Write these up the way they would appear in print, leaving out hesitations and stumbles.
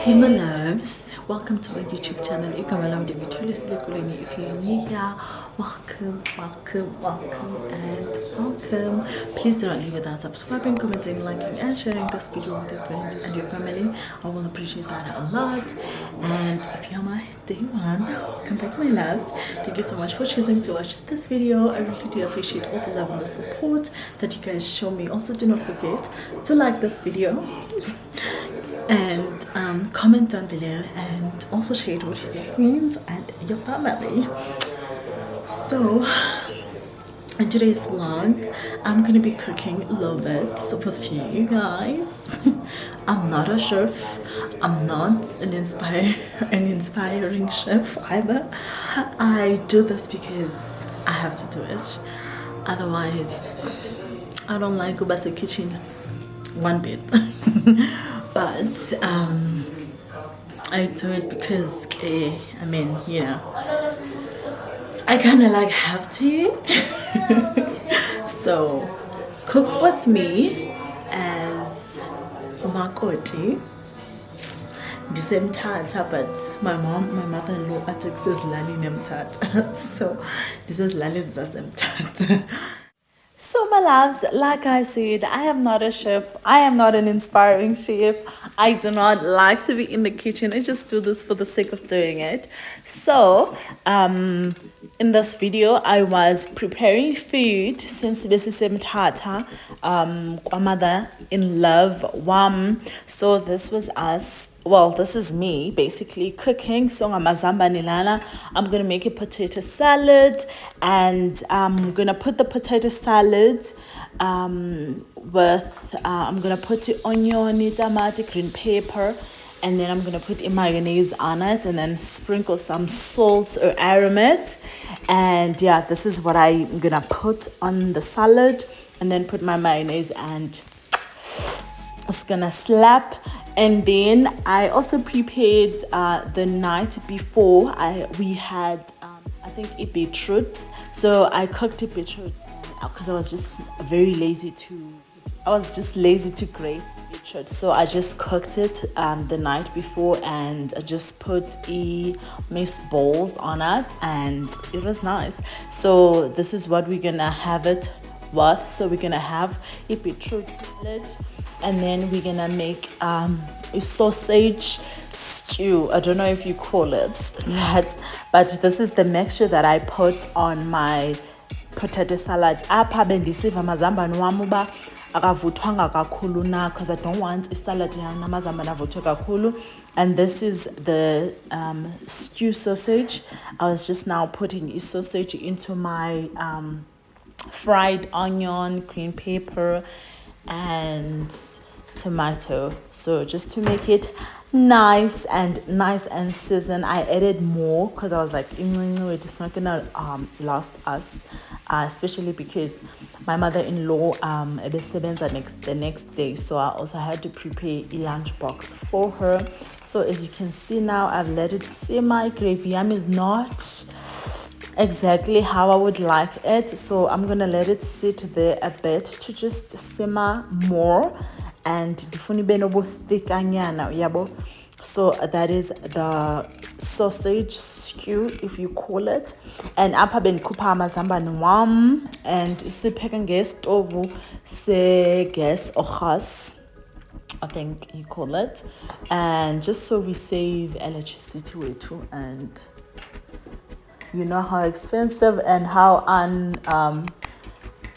Hey my loves, welcome to my YouTube channel. Thulisile Kolweni. If you're new here, welcome, and welcome. Please do not leave without subscribing, commenting, liking, and sharing this video with your friends and your family. I will appreciate that a lot. And if you're my day one, welcome back my loves. Thank you so much for choosing to watch this video. I really do appreciate all the love and the support that you guys show me. Also, do not forget to like this video and comment down below, and also share it with your friends and your family. So in today's vlog, I'm gonna be cooking a little bit with you guys. I'm not a chef, I'm not an inspiring chef either. I do this because I have to do it, otherwise I don't like Ubasa kitchen one bit. But I do it because I mean, you know, I kind of like have to. So cook with me as uMakoti. Ndisemthatha, but my mother-in-law says lali nemthatha. So this is lali zasemthatha. So my loves, like I said, I am not a chef. I am not an inspiring chef. I do not like to be in the kitchen. I just do this for the sake of doing it. So in this video, I was preparing food since this is Mtata, mother in love, so this was us. Well, this is me basically cooking. So I'm gonna make a potato salad, and I'm gonna put the potato salad with I'm gonna put the onion, tomato, green pepper, and then I'm gonna put a mayonnaise on it, and then sprinkle some salt or aromat. And yeah, this is what I'm gonna put on the salad, and then put my mayonnaise, and it's gonna slap. And then I also prepared the night before. We had I think a beetroot, so I cooked a beetroot because I was just lazy to grate beetroot. So I just cooked it the night before, and I just put mixed balls on it, and it was nice. So this is what we're gonna have it with. So we're gonna have a beetroot salad, and then we're gonna make a sausage stew. I don't know if you call it that, but this is the mixture that I put on my potato salad. Apha bendisiva amazambane wam uba akavuthwanga kakhulu na, because I don't want a salad namazambane avuthwe kakhulu. And this is the stew sausage. I was just now putting a sausage into my fried onion, green pepper, and tomato. So just to make it nice and seasoned, I added more because I was like, it's not gonna last us, especially because my mother-in-law the next day, so I also had to prepare a lunch box for her. So as you can see now, I've let it simmer. Gravy yam is not exactly how I would like it, so I'm gonna let it sit there a bit to just simmer more, and thickanyana yabo. So that is the sausage stew, if you call it. And apha bendikhupha amazambane wam, and sipheka ngestove se-gas or gas, I think you call it, and just so we save electricity too. And you know how expensive and how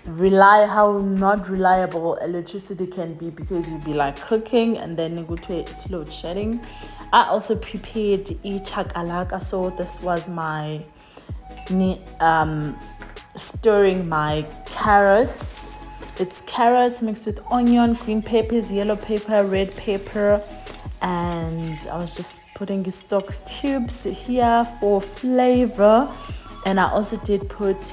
not reliable electricity can be, because you'll be like cooking and then you go to it's load shedding. I also prepared a chakalaka. So this was my stirring my carrots. It's carrots mixed with onion, green peppers, yellow pepper, red pepper, and I was just putting the stock cubes here for flavor. And I also did put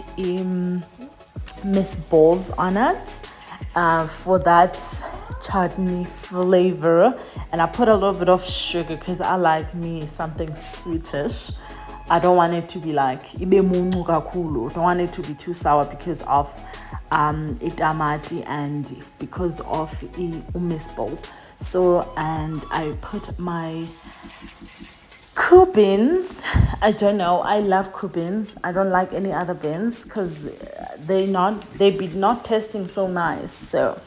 mixed balls on it for that chutney flavor. And I put a little bit of sugar because I like me something sweetish. I don't want it to be like ibe muncu kakhulu. Don't want it to be too sour because of itamati and because of umeatballs. So, and I put my beans. I don't know, I love beans. I don't like any other beans because they be not tasting so nice. So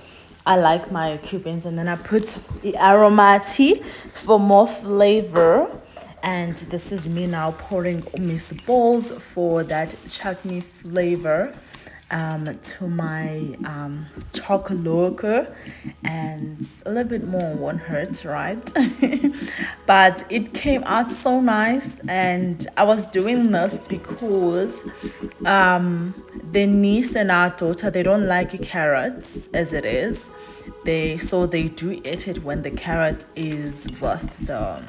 I like my beans. And then I put the aromati for more flavor. And this is me now pouring meatballs for that chutney flavor to my chakalaka, and a little bit more won't hurt, right? But it came out so nice. And I was doing this because the niece and our daughter, they don't like carrots as it is. So they do eat it when the carrot is with the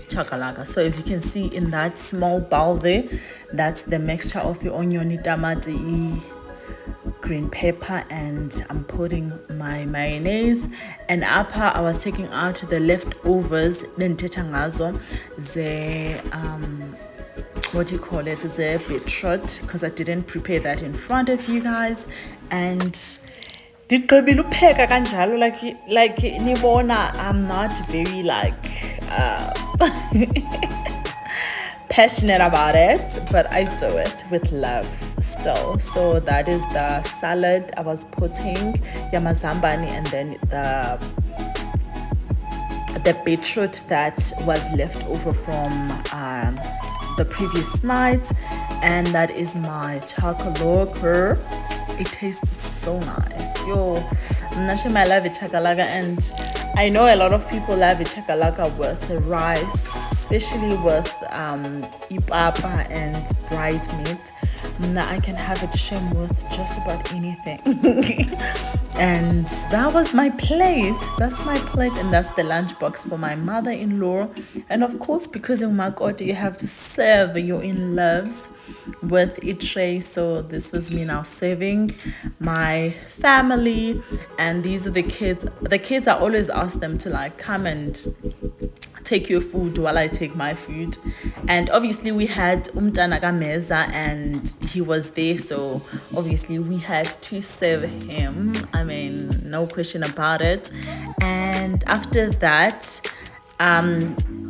chakalaka. So as you can see in that small bowl there, that's the mixture of the onion, tamati, green pepper, and I'm putting my mayonnaise. And upper, I was taking out the leftovers, then ngazo the what do you call it, the beetroot, because I didn't prepare that in front of you guys. And ndigqibile upheka kanjalo, like nibona, I'm not very passionate about it, but I do it with love still. So that is the salad I was putting, yamazambani, and then the beetroot that was left over from the previous night. And that is my chakalaka. It tastes so nice. Yo, I'm not sure I love it chakalaka, and I know a lot of people love it chakalaka with rice, especially with ipapa and dried meat. Now I can have it shim with just about anything. And that was my plate. That's my plate, and that's the lunchbox for my mother-in-law. And of course, because in uMakoti, you have to serve your in-laws with a tray. So this was me now serving my family. And these are the kids. The kids, I always ask them to come and take your food while I take my food. And obviously we had umntana kameza, and he was there, so obviously we had to serve him. I mean, no question about it. And after that,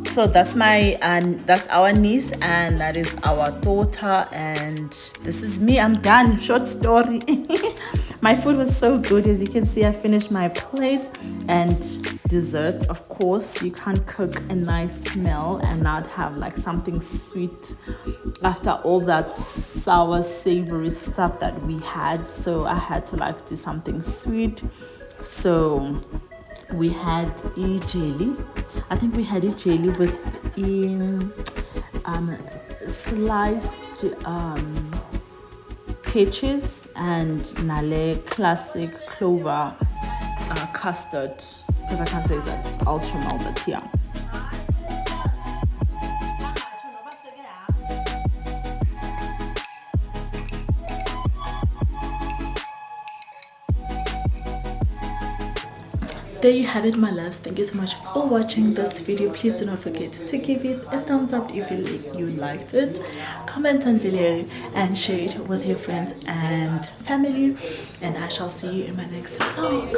so that's that's our niece, and that is our daughter, and this is me. I'm done. Short story. My food was so good. As you can see, I finished my plate. And dessert, of course, you can't cook a nice meal and not have something sweet after all that sour savory stuff that we had. So I had to do something sweet. So we had a jelly. I think we had a jelly with sliced peaches and nale classic clover custard, because I can't say that's ultra, but yeah. There you have it, my loves. Thank you so much for watching this video. Please do not forget to give it a thumbs up if you liked it. Comment on video and share it with your friends and family. And I shall see you in my next vlog.